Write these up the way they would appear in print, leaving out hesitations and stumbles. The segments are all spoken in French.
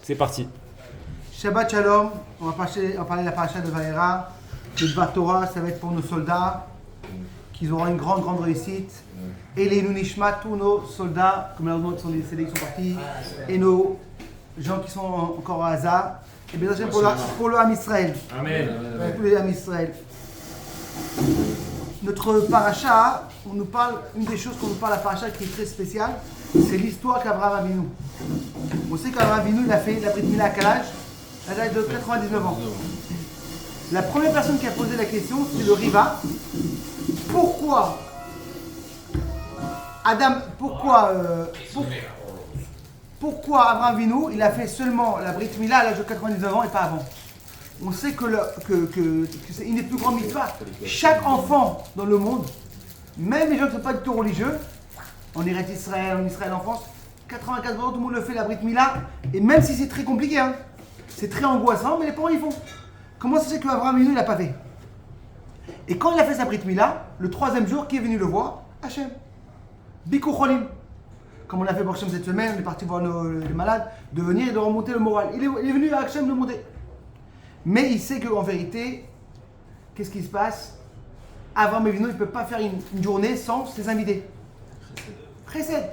C'est parti. Shabbat Shalom, on va parler de la paracha de Vaera. Le Dvar Torah, ça va être pour nos soldats, qu'ils auront une grande réussite. Et les Nunishma, tous nos soldats, comme malheureusement les CD qui sont partis, et nos gens qui sont encore à Gaza. Et bien sûr pour le Ham Israël. Amen. Pour le Ham Israël. Notre paracha, on nous parle, une des choses qu'on nous parle à la paracha qui est très spéciale, c'est l'histoire qu'Abraham Avinu. On sait qu'Abraham Avinu, il a fait la Brit Mila à quel âge? À l'âge de 99 ans. La première personne qui a posé la question, c'est le Riva. Pourquoi pourquoi Abraham Avinu, il a fait seulement la Brit Mila à l'âge de 99 ans et pas avant? On sait que c'est une des plus grandes mitzvahs. Chaque enfant dans le monde, même les gens qui ne sont pas du tout religieux, en Israël en France, 95% tout le monde le fait la Brit Mila. Et même si c'est très compliqué, hein, c'est très angoissant, mais les parents ils font. Comment ça se fait qu'Abraham Avinu il l'a pas fait? Et quand il a fait sa Brit Mila, le troisième jour, qui est venu le voir? Hachem. Bikur Cholim. Comme on l'a fait pour Hachem cette semaine, on est parti voir les malades, de venir et de remonter le moral. Il est venu à Hachem le monter. Mais il sait qu'en vérité, qu'est-ce qui se passe? Abraham Avinu, il ne peut pas faire une journée sans ses invités. Chesed.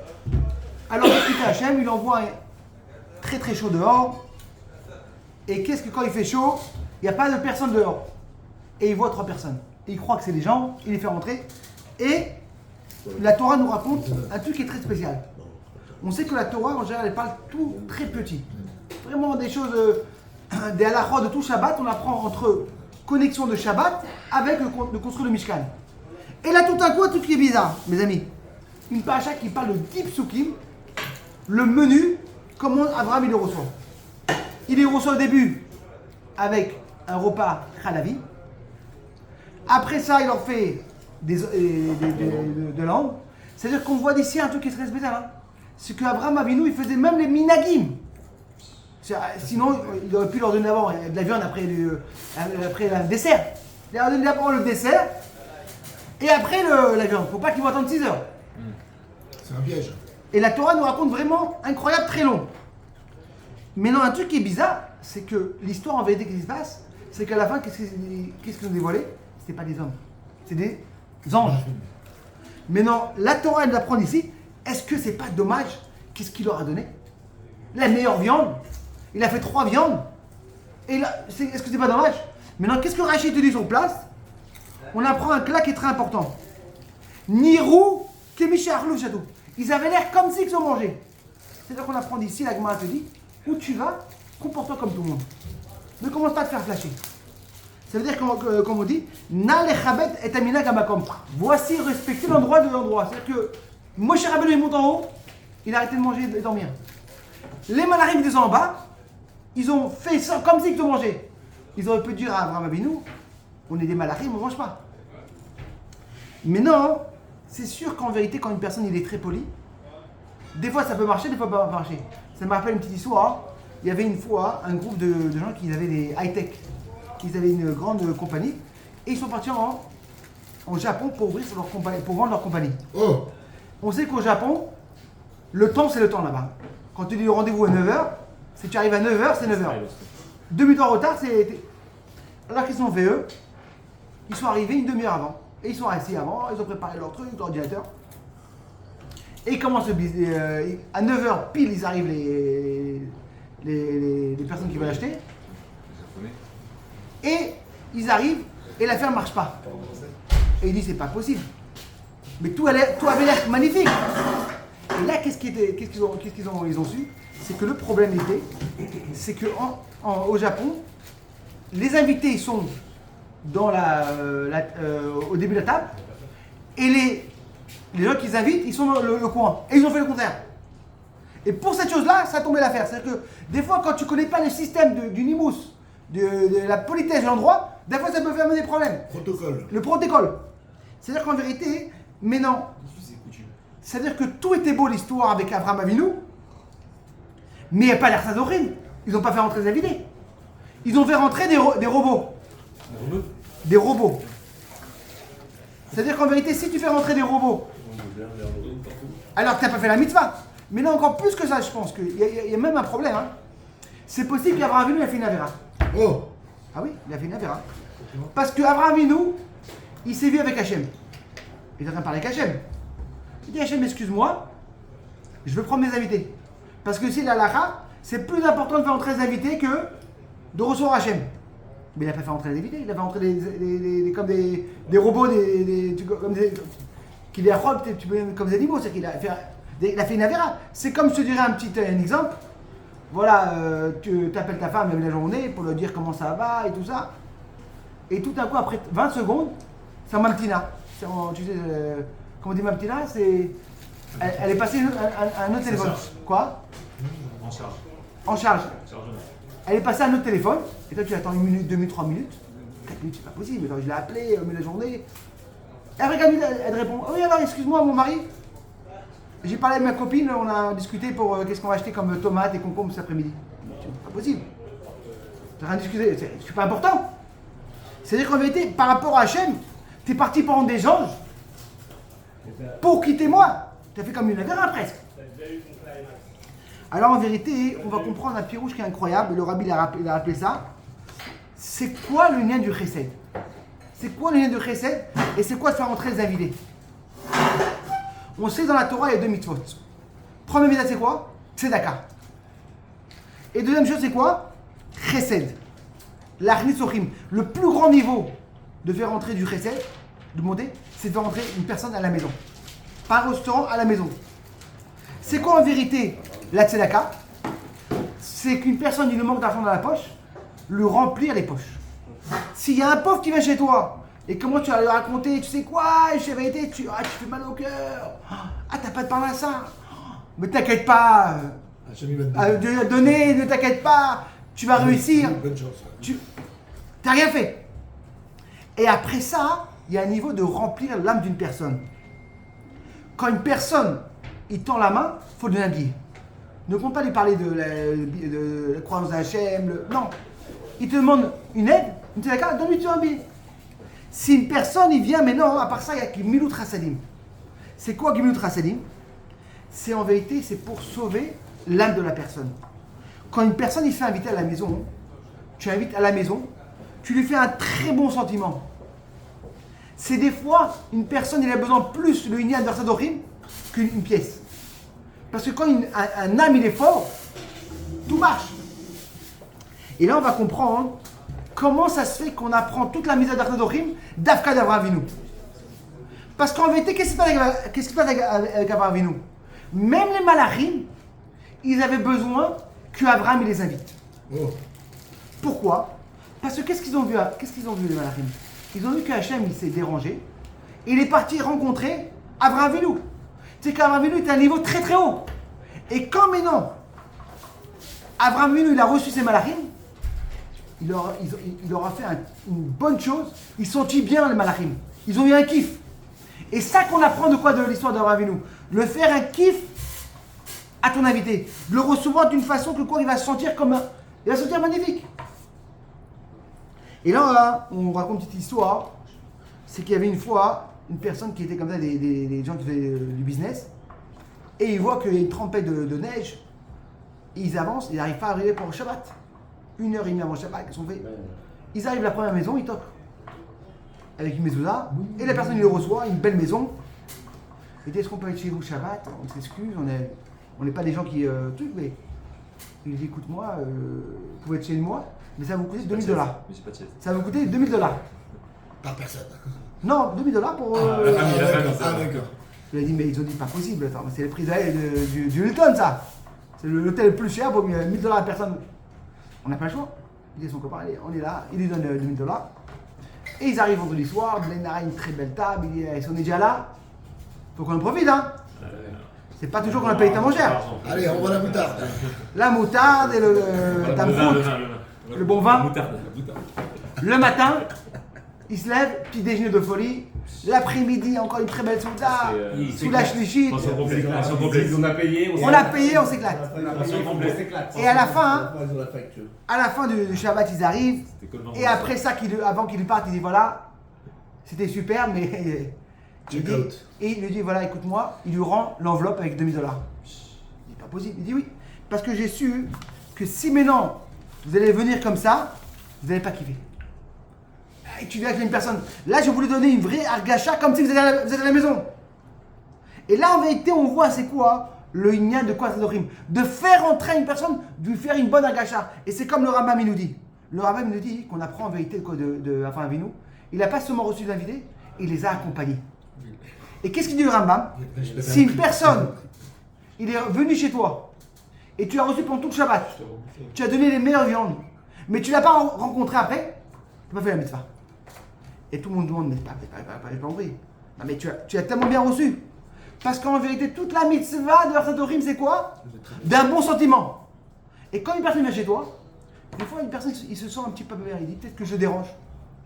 Alors il explique à Hachem, il envoie très très chaud dehors. Et qu'est-ce que quand il fait chaud, il n'y a pas de personne dehors. Et il voit 3 personnes. Et il croit que c'est les gens, il les fait rentrer. Et la Torah nous raconte un truc qui est très spécial. On sait que la Torah, en général, elle parle tout très petit. Vraiment des choses, des halachot de tout Shabbat, on apprend entre connexion de Shabbat avec le construire le Mishkan. Et là, tout à coup, un truc qui est bizarre, mes amis. Une paracha qui parle de 10 psukim, le menu, comment Abraham il le reçoit. Il les reçoit au début avec un repas chalavi. Après ça, il leur fait de langue. C'est-à-dire qu'on voit d'ici un truc qui serait spécial. Hein. C'est qu'Abraham Avinu, il faisait même les minagim. Sinon, il aurait pu leur donner d'abord de la viande après le dessert. Il leur donne d'abord le dessert et après la viande. Faut pas qu'ils vont attendre 6 heures. C'est un piège. Et la Torah nous raconte vraiment incroyable, très long. Mais non, un truc qui est bizarre, c'est que l'histoire en vérité qui se passe, c'est qu'à la fin, qu'est-ce qu'ils ont dévoilé? C'était pas des hommes, c'est des anges. Mais non, la Torah elle nous apprend ici, est-ce que c'est pas dommage? Qu'est-ce qu'il leur a donné? La meilleure viande. Il a fait 3 viandes. Et là, est-ce que c'est pas dommage? Maintenant, qu'est-ce que Rachid te dit sur place? On apprend un cla qui est très important. Nirou Kemisharlou Château. Ils avaient l'air comme s'ils ont mangé. C'est-à-dire qu'on apprend d'ici, la Gemara te dit, où tu vas, comporte-toi comme tout le monde. Ne commence pas à te faire flasher. Ça veut dire, comme on dit, Na lechabet et amina gamakom. Voici respecter l'endroit de l'endroit. C'est-à-dire que Moshe Rabbeinu il monte en haut, il a arrêté de manger et de dormir. Les malachim descendent en bas, ils ont fait ça comme s'ils ont mangé. Ils auraient pu dire à Abraham Avinu, on est des malachim, on ne mange pas. Mais non, c'est sûr qu'en vérité, quand une personne il est très poli, des fois ça peut marcher, des fois ça peut pas marcher. Ça me rappelle une petite histoire. Il y avait une fois un groupe de gens qui avaient des high-tech. Ils avaient une grande compagnie et ils sont partis en Japon pour ouvrir leur compagnie, pour vendre leur compagnie. Oh. On sait qu'au Japon, le temps c'est le temps là-bas. Quand tu dis le rendez-vous à 9h, si tu arrives à 9h, c'est 9h. 2 minutes en retard, c'est... Alors qu'ils sont fait eux, ils sont arrivés une demi-heure avant. Et ils sont assis avant, ils ont préparé leur truc, leur ordinateur. Et ils commencent à 9h pile, ils arrivent les personnes qui veulent acheter. Et ils arrivent et l'affaire ne marche pas. Et il dit c'est pas possible. Mais tout avait l'air magnifique. Et là qu'est-ce qu'ils ont su? C'est que le problème était, c'est que au Japon, les invités ils sont dans au début de la table et les gens qu'ils invitent, ils sont dans le coin. Et ils ont fait le contraire. Et pour cette chose-là, ça a tombé l'affaire. C'est-à-dire que des fois, quand tu ne connais pas le système du nimous, de la politesse de l'endroit, des fois ça peut faire des problèmes. Protocole. Le protocole. C'est-à-dire qu'en vérité, mais non. C'est-à-dire que tout était beau l'histoire avec Abraham Avinu, mais il n'y a pas l'air d'origine. Ils n'ont pas fait rentrer des invités. Ils ont fait rentrer des robots. Des robots. C'est-à-dire qu'en vérité, si tu fais rentrer des robots, alors que tu n'as pas fait la mitzvah. Mais là, encore plus que ça, je pense qu'il y a même un problème. Hein. c'est possible qu'Abraham Avinu a fait une avéra. Oh. Ah oui, il a fait une avéra. Parce qu'Abraham Avinu, il s'est vu avec Hachem. Il est en train de parler avec Hachem. Il dit Hachem, excuse-moi, je veux prendre mes invités. Parce que si la halakha, c'est plus important de faire entrer les invités que de recevoir Hachem. Mais il n'a pas fait entrer les invités, il a fait entrer comme des robots, qui les robe, comme des animaux. C'est-à-dire qu'il a fait une avéra. C'est comme je te dirais un exemple. Voilà, tu appelles ta femme même la journée pour lui dire comment ça va et tout ça. Et tout d'un coup, après 20 secondes, c'est un mamtina. Tu sais, comment on dit mamtina, c'est... Elle est passée à un autre téléphone. Quoi? En charge. En charge. Chargement. Elle est passée à un autre téléphone. Et toi, tu attends 1 minute, 2 minutes, 3 minutes. 4 minutes, c'est pas possible. Alors, je l'ai appelée, mais la journée. Et après 4 minutes, elle répond oui, alors, excuse-moi, mon mari. J'ai parlé avec ma copine, on a discuté pour qu'est-ce qu'on va acheter comme tomates et concombres cet après-midi. C'est pas possible. T'as rien discuté, c'est pas important. C'est-à-dire qu'en vérité, par rapport à Hachem, t'es parti prendre des anges pour quitter moi. T'as fait comme une avéra presque. Alors en vérité, on va comprendre un pirouge qui est incroyable, et le rabbi il a appelé ça. C'est quoi le lien du chesed? C'est quoi le lien du chesed? Et c'est quoi faire entrer les invités? On sait dans la Torah, il y a 2 mitzvot. Première mitzvah, c'est quoi? Tzedaka. Et deuxième chose, c'est quoi? Chesed. L'achnis sochim. Le plus grand niveau de faire entrer du chesed, de monter, c'est de faire entrer une personne à la maison. Pas un restaurant, à la maison. C'est quoi en vérité la tzedaka? C'est qu'une personne, il lui manque d'argent dans la poche, lui remplir les poches. S'il y a un pauvre qui vient chez toi, et comment tu vas lui raconter, tu sais quoi, j'ai vérité, tu fais mal au cœur. Ah, t'as pas de parler à ça. Mais t'inquiète pas. Dieu va te donner, ne t'inquiète pas. Tu vas réussir. Bonne chance. Tu n'as rien fait. Et après ça, il y a un niveau de remplir l'âme d'une personne. Quand une personne, il tend la main, il faut lui donner un billet. Ne compte pas lui parler de la croyance d'Hachem. Non. Il te demande une aide, une tzedaka, donne-lui un billet. Si une personne, il vient, mais non, à part ça, il y a Gimilut Chasadim. C'est quoi Gimilut Chasadim? C'est en vérité, c'est pour sauver l'âme de la personne. Quand une personne, il fait inviter à la maison, tu invites à la maison, tu lui fais un très bon sentiment. C'est des fois, une personne, il a besoin plus de Inyan d'Arsadorim qu'une pièce. Parce que quand un âme, il est fort, tout marche. Et là, on va comprendre comment ça se fait qu'on apprend toute la mise à d'Arsadorim d'Afka d'Abraham Avinu. Parce qu'en vérité, qu'est-ce qui se passe avec Abraham Avinu? Même les malachim, ils avaient besoin qu'Abraham les invite. Oh. Pourquoi? Parce que qu'est-ce qu'ils ont vu les malachim? Ils ont vu qu'Hachem il s'est dérangé. Et il est parti rencontrer Abraham Avinu. C'est qu'Abraham Avinu était à un niveau très très haut. Et quand maintenant Abraham Avinu il a reçu ses malachim, il leur a fait une bonne chose. Ils sentit bien les malachim. Ils ont eu un kiff. Et ça qu'on apprend de quoi de l'histoire d'Abraham Avinu? Le faire un kiff à ton invité. Le recevoir d'une façon que quoi il va se sentir comme il va se sentir magnifique. Et là, on raconte une petite histoire. C'est qu'il y avait une fois une personne qui était comme ça, des gens qui faisaient du business. Et ils voient qu'il y a une tempête de neige. Et ils avancent, ils n'arrivent pas à arriver pour le Shabbat. 1h30 avant le Shabbat, qu'est-ce qu'on fait? Ils arrivent à la première maison, ils toquent. Avec une mezouza. Et la personne, il le reçoit, une belle maison. Il dit, est-ce qu'on peut être chez vous Shabbat? On s'excuse, on n'est pas des gens qui... mais il dit, écoute-moi, vous pouvez être chez moi, mais ça va vous coûter $2000. Ça va vous coûter $2000. Par personne. Non, $2000 pour... La famille, d'accord. Il a dit, mais ils ont dit, pas possible, attends, c'est le prix du Hilton, ça. C'est l'hôtel le plus cher, pour $1000 à personne. On n'a pas le choix. Il dit à son copain, allez, on est là, il lui donne $2000. Et ils arrivent vendredi soir, Blenara, une très belle table, il dit, si on est déjà là, faut qu'on en profite, hein. C'est pas toujours qu'on a payé ta mangère. Allez, on voit la moutarde. La moutarde et le bon vin. Le matin, il se lève, petit déjeuner de folie. L'après-midi, encore une très belle souda. Sous la shlichit. On a payé, on s'éclate. Et à la fin du Shabbat, ils arrivent. Et après ça, avant qu'ils partent, il dit voilà, c'était super, mais... Et il lui dit voilà, écoute-moi, il lui rend l'enveloppe avec $2000. Il dit pas possible. Il dit oui, parce que j'ai su que si maintenant vous allez venir comme ça, vous n'allez pas kiffer. Et tu viens avec une personne. Là, je voulais donner une vraie argacha comme si vous êtes à la maison. Et là, en vérité, on voit c'est quoi le ignan de quoi Sadorim. De faire entrer une personne, de lui faire une bonne argacha. Et c'est comme le Rambam il nous dit. Le Rambam nous dit qu'on apprend en vérité de Avraham Avinu. Il n'a pas seulement reçu d'invités, il les a accompagnés. Et qu'est-ce qu'il dit le Rambam? Si une personne, il est venu chez toi, et tu l'as reçu pendant tout le Shabbat, tu as donné les meilleures viandes, mais tu ne l'as pas rencontré après, tu n'as pas fait la mitzvah. Et tout le monde demande, mais j'ai pas compris. Non, mais tu as tellement bien reçu. Parce qu'en vérité, toute la mitzvah de Sadorim, c'est quoi? D'un bon sentiment. Et quand une personne vient chez toi, des fois, une personne, il se sent un petit peu pervers. Il dit, peut-être que je dérange.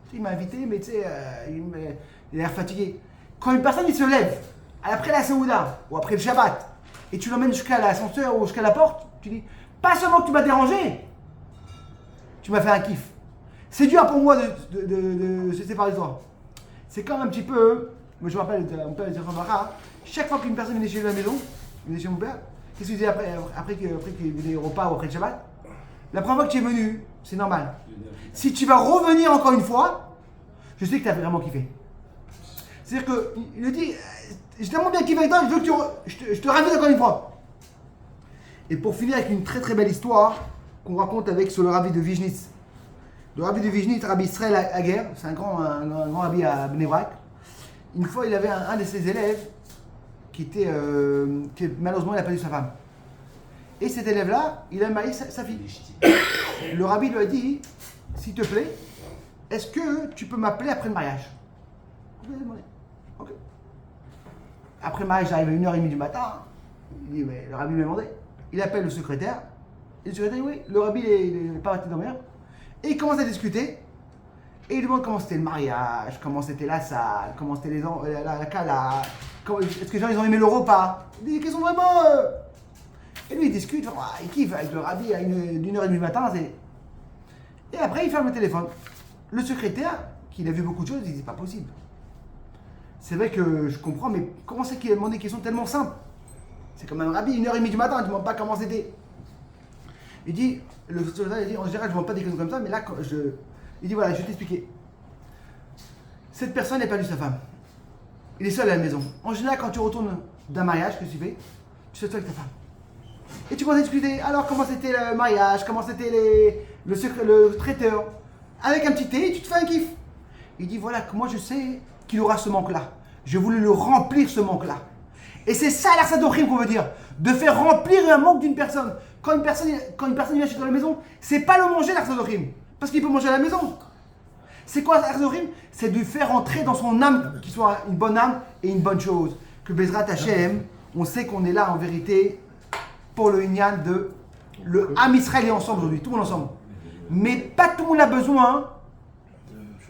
Tu sais, il m'a invité, mais tu sais, il a l'air fatigué. Quand une personne, il se lève, après la Saouda, ou après le Shabbat, et tu l'emmènes jusqu'à l'ascenseur ou jusqu'à la porte, tu dis, pas seulement que tu m'as dérangé, tu m'as fait un kiff. C'est dur pour moi de se séparer de toi. C'est comme un petit peu, moi je me rappelle, mon père était Rambara, chaque fois qu'une personne venait chez lui à la maison, venait chez mon père, qu'est-ce qu'il disait après qu'il venait au repas ou après le Shabbat? La première fois que tu es venu, c'est normal. Si tu vas revenir encore une fois, je sais que tu as vraiment kiffé. C'est-à-dire qu'il le dit, j'ai tellement bien kiffé avec toi, je veux que je te ramène encore une fois. Et pour finir avec une très très belle histoire qu'on raconte sur le rabbi de Vizhnitz. Le rabbi de Vizhnitz, Rabbi Israël Hager, c'est un grand rabbi à Bnei Brak. Une fois, il avait un de ses élèves qui malheureusement, il n'a pas eu sa femme. Et cet élève-là, il a marié sa fille. Le rabbi lui a dit, s'il te plaît, est-ce que tu peux m'appeler après le mariage? Okay. Après le mariage, j'arrive à 1h30 du matin. Il dit, mais le rabbi m'a demandé. Il appelle le secrétaire. Et le secrétaire dit, oui, le rabbi n'est pas arrêté de dormir. Et il commence à discuter. Et il demande comment c'était le mariage, comment c'était la salle, comment c'était la cala, est-ce que les gens ils ont aimé le repas. Il dit qu'ils sont vraiment... Et lui il discute, il kiffe avec le rabbi à 1h30 du matin. Et après il ferme le téléphone. Le secrétaire, qui a vu beaucoup de choses, il dit, c'est pas possible. C'est vrai que je comprends, mais comment c'est qu'il a demandé des questions tellement simples? C'est comme un rabbi, 1h30 du matin, tu ne demandes pas comment c'était. Il dit, le secrétaire, il dit, en général, je ne demande pas des questions comme ça, mais là, il dit, voilà, je vais t'expliquer. Cette personne n'a pas vu sa femme. Il est seul à la maison. En général, quand tu retournes d'un mariage, que tu fais, tu es seul avec ta femme. Et tu commences à discuter, alors comment c'était le mariage, comment c'était le traiteur. Avec un petit thé, tu te fais un kiff. Il dit, voilà, que moi je sais qu'il aura ce manque-là. Je voulais le remplir, ce manque-là. Et c'est ça l'Ar Sadorim qu'on veut dire. De faire remplir un manque d'une personne. Quand une personne vient chez toi à la maison, c'est pas le manger l'Ar Sadorim. Parce qu'il peut manger à la maison. C'est quoi l'Ar Sadorim? C'est de faire entrer dans son âme, qu'il soit une bonne âme et une bonne chose. Que Bezrat Hashem, on sait qu'on est là en vérité pour le Inyan de le Ham Israël est ensemble aujourd'hui, tout le monde ensemble. Mais pas tout le monde a besoin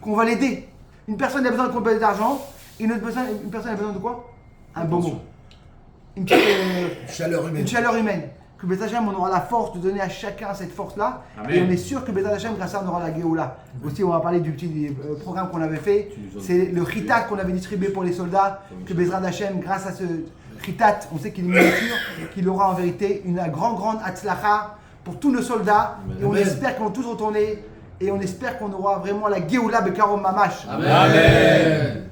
qu'on va l'aider. Une personne a besoin de compléter d'argent, une personne a besoin de quoi? Un bon mot. Une Chaleur humaine. Une chaleur humaine. Que Bezrat Hashem, on aura la force de donner à chacun cette force-là. Amen. Et on est sûr que Bezrat Hashem, grâce à ça, on aura la Géoula. Aussi, on va parler du petit programme qu'on avait fait. C'est le Chitat qu'on avait distribué pour les soldats. Que Bezrat Hashem, grâce à ce Chitat, on sait qu'il est miniature, qu'il aura en vérité une grande Hatzlacha pour tous nos soldats. Et on espère qu'ils vont tous retourner. Et on espère qu'on aura vraiment la Géoula Bekarom Mamash. Amen.